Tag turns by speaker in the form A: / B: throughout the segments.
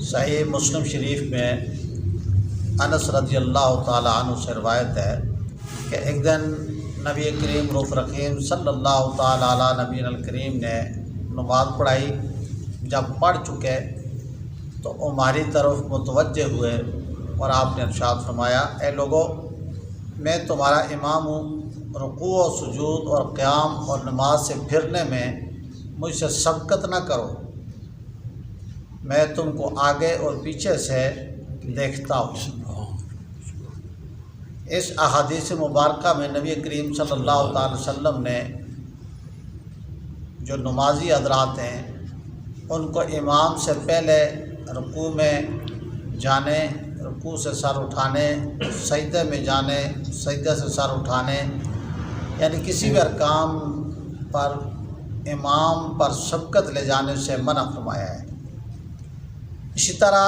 A: صحیح مسلم شریف میں انس رضی اللہ تعالیٰ عنہ سے روایت ہے کہ ایک دن نبی کریم رؤوف رحیم صلی اللہ تعالیٰ علیہ نبی الکریم نے نماز پڑھائی۔ جب پڑھ چکے تو ہماری طرف متوجہ ہوئے اور آپ نے ارشاد فرمایا، اے لوگو، میں تمہارا امام ہوں، رکوع و سجود اور قیام اور نماز سے پھرنے میں مجھ سے سبقت نہ کرو، میں تم کو آگے اور پیچھے سے دیکھتا ہوں۔ اس احادیث مبارکہ میں نبی کریم صلی اللہ تعالی وسلم نے جو نمازی حضرات ہیں ان کو امام سے پہلے رکوع میں جانے، رکوع سے سر اٹھانے، سجدے میں جانے، سجدے سے سر اٹھانے، یعنی کسی بھی ارکان پر امام پر سبقت لے جانے سے منع فرمایا ہے۔ اسی طرح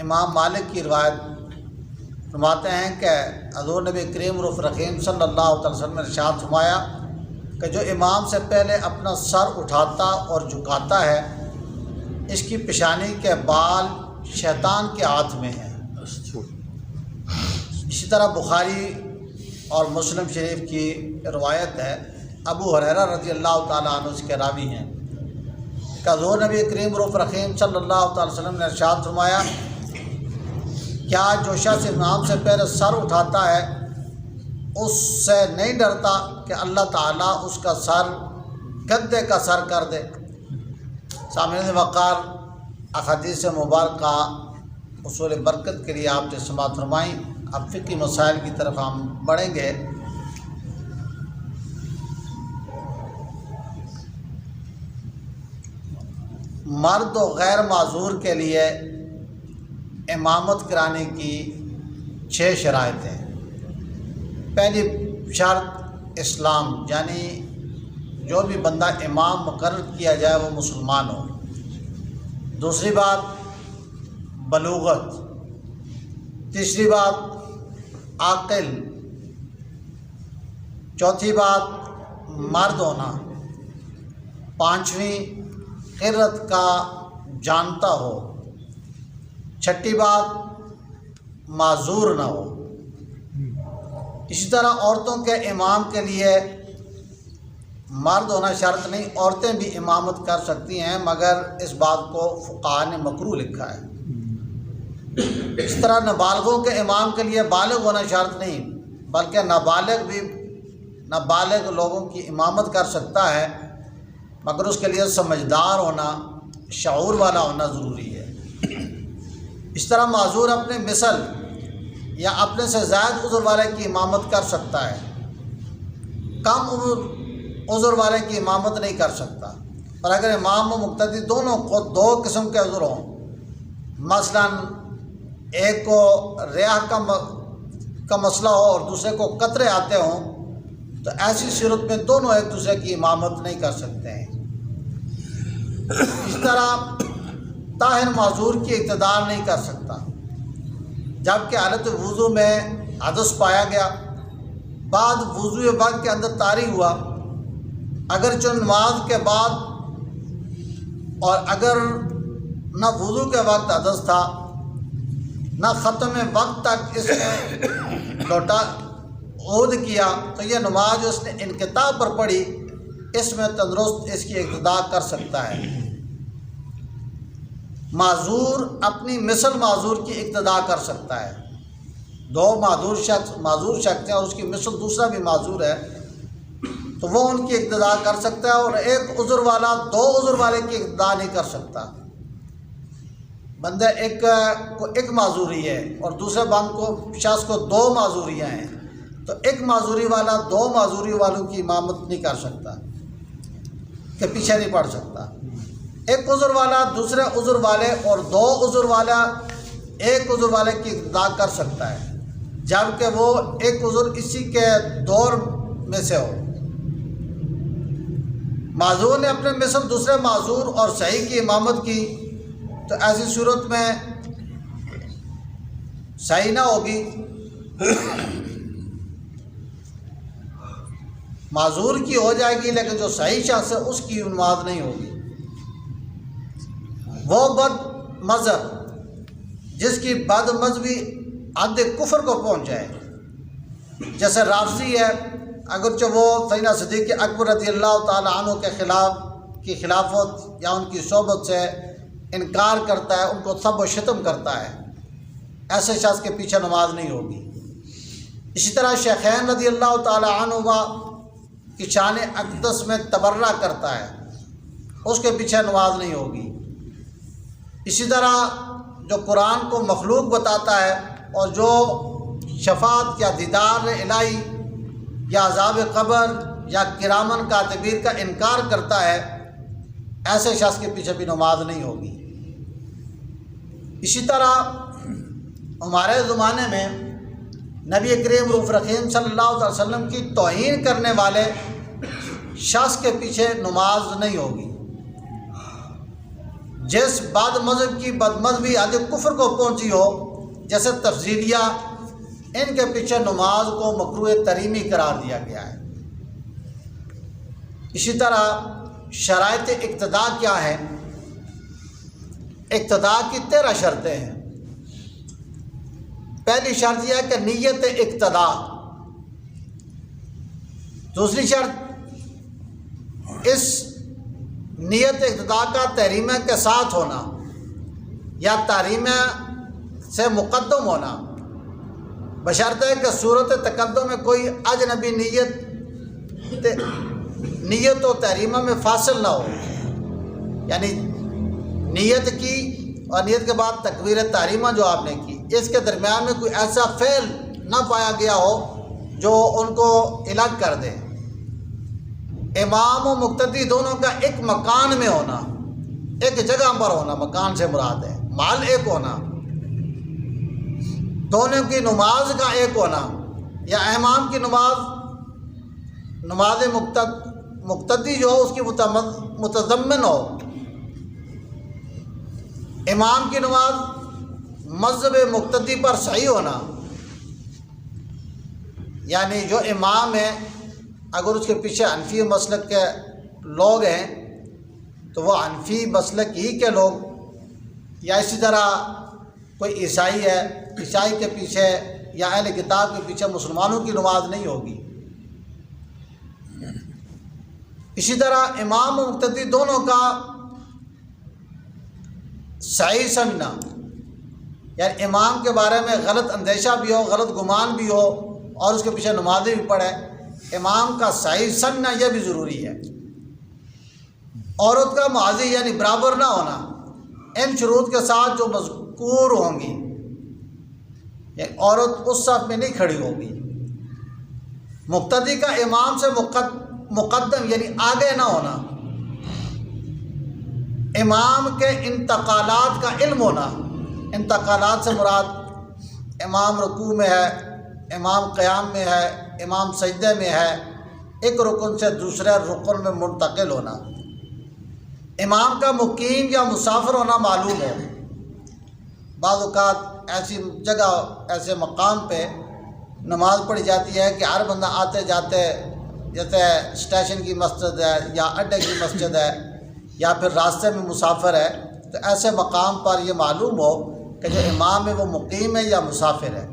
A: امام مالک کی روایت فرماتے ہیں کہ حضور نبی کریم رؤوف رحیم صلی اللہ علیہ وسلم نے ارشاد فرمایا کہ جو امام سے پہلے اپنا سر اٹھاتا اور جھکاتا ہے اس کی پیشانی کے بال شیطان کے ہاتھ میں ہیں۔ اسی طرح بخاری اور مسلم شریف کی روایت ہے، ابو ہریرہ رضی اللہ تعالیٰ عنہ اس کے راوی ہیں کہ حضور نبی کریم رؤوف رحیم صلی اللہ تعالی وسلم نے ارشاد فرمایا، کیا جو شخص امام سے پہلے سر اٹھاتا ہے اس سے نہیں ڈرتا کہ اللہ تعالیٰ اس کا سر گدے کا سر کر دے۔ سامعین وقار، احادیث مبارکہ اصول برکت کے لیے آپ نے سماعت فرمائیں۔ اب فقہی مسائل کی طرف ہم بڑھیں گے۔ مرد و غیر معذور کے لیے امامت کرانے کی 6 شرائط ہیں۔ پہلی شرط اسلام، یعنی جو بھی بندہ امام مقرر کیا جائے وہ مسلمان ہو۔ دوسری بات بلوغت، تیسری بات عاقل، چوتھی بات مرد ہونا، پانچویں قرت کا جانتا ہو، چھٹی بات معذور نہ ہو۔ اسی طرح عورتوں کے امام کے لیے مرد ہونا شرط نہیں، عورتیں بھی امامت کر سکتی ہیں، مگر اس بات کو فقہاء نے مکروہ لکھا ہے۔ اس طرح نابالغوں کے امام کے لیے بالغ ہونا شرط نہیں، بلکہ نابالغ لوگوں کی امامت کر سکتا ہے، مگر اس کے لیے سمجھدار ہونا، شعور والا ہونا ضروری ہے۔ اس طرح معذور اپنے مثل یا اپنے سے زائد عذر والے کی امامت کر سکتا ہے، کم عذر والے کی امامت نہیں کر سکتا۔ اور اگر امام و مقتدی دونوں کو 2 قسم کے عذر ہوں، مثلا ایک کو ریا کا مسئلہ ہو اور دوسرے کو قطرے آتے ہوں، تو ایسی صورت میں دونوں ایک دوسرے کی امامت نہیں کر سکتے ہیں۔ اس طرح طاہر معذور کی اقتدار نہیں کر سکتا، جبکہ حالت وضو میں حدث پایا گیا، بعد وضو وقت کے اندر طاری ہوا، اگرچہ نماز کے بعد اور اگر نہ وضو کے وقت حدث تھا نہ ختم وقت تک اس نے لوٹا عود کیا، تو یہ نماز اس نے انقطاع پر پڑھی، اس میں تندرست اس کی اقتدا کر سکتا ہے۔ معذور اپنی مثل معذور کی اقتدا کر سکتا ہے۔ 2 معذور شخص ہیں اور اس کی مثل دوسرا بھی معذور ہے، تو وہ ان کی اقتدا کر سکتا ہے، اور ایک عذر والا 2 عذر والے کی اقتدا نہیں کر سکتا۔ بندہ ایک معذوری ہے اور دوسرے شخص کو 2 معذوریاں ہیں، تو ایک معذوری والا 2 معذوری والوں کی امامت نہیں کر سکتا، کہ پیچھے نہیں پڑ سکتا۔ ایک عذر والا دوسرے عذر والے اور 2 عذر والا ایک عذر والے کی اقتدا کر سکتا ہے، جبکہ وہ ایک عذر اسی کے دور میں سے ہو۔ معذور نے اپنے مثل دوسرے معذور اور صحیح کی امامت کی، تو ایسی صورت میں صحیح نہ ہوگی، معذور کی ہو جائے گی، لیکن جو صحیح شخص ہے اس کی نماز نہیں ہوگی۔ وہ بد مذہب جس کی بد مذہبی حد کفر کو پہنچ جائے، جیسے رافضی ہے، اگرچہ وہ سیدنا صدیق اکبر رضی اللہ تعالیٰ عنہ کے خلافت یا ان کی صحبت سے انکار کرتا ہے، ان کو سب و شتم کرتا ہے، ایسے شخص کے پیچھے نماز نہیں ہوگی۔ اسی طرح شیخین رضی اللہ تعالیٰ عنہما کی شان اقدس میں تبرہ کرتا ہے، اس کے پیچھے نماز نہیں ہوگی۔ اسی طرح جو قرآن کو مخلوق بتاتا ہے اور جو شفاعت یا دیدار الہی یا عذاب قبر یا کرامن کاتبین کا انکار کرتا ہے، ایسے شخص کے پیچھے بھی نماز نہیں ہوگی۔ اسی طرح ہمارے زمانے میں نبی کریم رؤوف رحیم صلی اللہ علیہ وسلم کی توہین کرنے والے شخص کے پیچھے نماز نہیں ہوگی۔ جس بد مذہب کی بد مذہبی حد کفر کو پہنچی ہو، جیسے تفضیلیہ، ان کے پیچھے نماز کو مکروہ تحریمی قرار دیا گیا ہے۔ اسی طرح شرائط اقتداء کیا ہے؟ اقتداء کی 13 شرطیں ہیں۔ پہلی شرط یہ ہے کہ نیت اقتداء۔ دوسری شرط اس نیت اقتداء کا تحریمہ کے ساتھ ہونا یا تحریمہ سے مقدم ہونا، بشرط ہے کہ صورت تقدم میں کوئی اجنبی نیت و تحریمہ میں فاصل نہ ہو، یعنی نیت کی اور نیت کے بعد تکبیر تحریمہ جو آپ نے کی، اس کے درمیان میں کوئی ایسا فعل نہ پایا گیا ہو جو ان کو الگ کر دے۔ امام و مقتدی دونوں کا ایک مکان میں ہونا، ایک جگہ پر ہونا، مکان سے مراد ہے محل ایک ہونا، دونوں کی نماز کا ایک ہونا، یا امام کی نماز مقتدی جو ہو اس کی متضمن ہو، امام کی نماز مذہب مقتدی پر صحیح ہونا، یعنی جو امام ہے اگر اس کے پیچھے حنفی مسلک کے لوگ ہیں تو وہ حنفی مسلک ہی کے لوگ، یا اسی طرح کوئی عیسائی ہے، عیسائی کے پیچھے یا اہل کتاب کے پیچھے مسلمانوں کی نماز نہیں ہوگی۔ اسی طرح امام و مقتدی دونوں کا صحیح سمجھنا، یعنی امام کے بارے میں غلط اندیشہ بھی ہو، غلط گمان بھی ہو اور اس کے پیچھے نمازیں بھی پڑھے، امام کا صحیح سمجھنا یہ بھی ضروری ہے۔ عورت کا معاذی یعنی برابر نہ ہونا، ان شروط کے ساتھ جو مذکور ہوں گی، یعنی عورت اس صف میں نہیں کھڑی ہوگی۔ مقتدی کا امام سے مقدم یعنی آگے نہ ہونا، امام کے انتقالات کا علم ہونا، انتقالات سے مراد امام رکوع میں ہے، امام قیام میں ہے، امام سجدے میں ہے، ایک رکن سے دوسرے رکن میں منتقل ہونا، امام کا مقیم یا مسافر ہونا معلوم ہو۔ بعض اوقات ایسی جگہ ایسے مقام پہ نماز پڑھی جاتی ہے کہ ہر بندہ آتے جاتے، جیسے اسٹیشن کی مسجد ہے یا اڈے کی مسجد ہے یا پھر راستے میں مسافر ہے، تو ایسے مقام پر یہ معلوم ہو کہ جو امام ہے وہ مقیم ہے یا مسافر ہے۔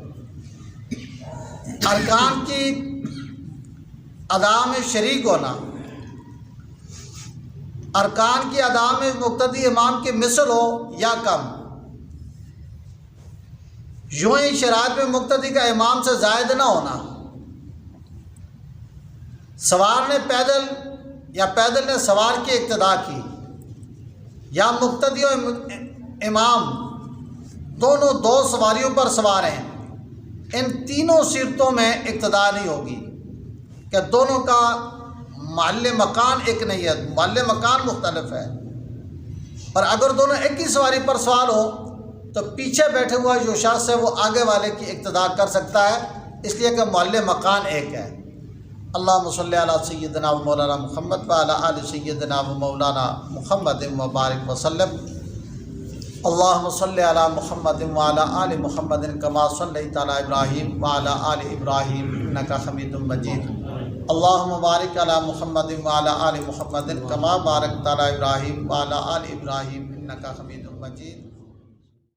A: ارکان کی ادا میں شریک ہونا، ارکان کی ادا میں مقتدی امام کی مثل ہو یا کم، یوں ہی شرائط میں مقتدی کا امام سے زائد نہ ہونا، سوار نے پیدل نے سوار کی اقتداء کی، یا مقتدی و امام دونوں دو سواریوں پر سوار ہیں، ان تینوں صورتوں میں اقتداء نہیں ہوگی کہ دونوں کا محل مکان ایک نہیں ہے، محل مکان مختلف ہے، اور اگر دونوں ایک ہی سواری پر سوار ہو تو پیچھے بیٹھے ہوا جو شخص ہے وہ آگے والے کی اقتداء کر سکتا ہے، اس لیے کہ محل مکان ایک ہے۔ اللہم صلی علی سیدنا و مولانا محمد و علی آل سیدنا و مولانا محمد مبارک وسلم۔ اللہم صلی علی محمد و علی آل محمد کما صلیت علی ابراہیم و علی آل ابراہیم انک حمید مجید۔ اللہم بارک علی محمد و علی آل محمد کما بارکت علی ابراہیم و علی آل ابراہیم انک حمید مجید۔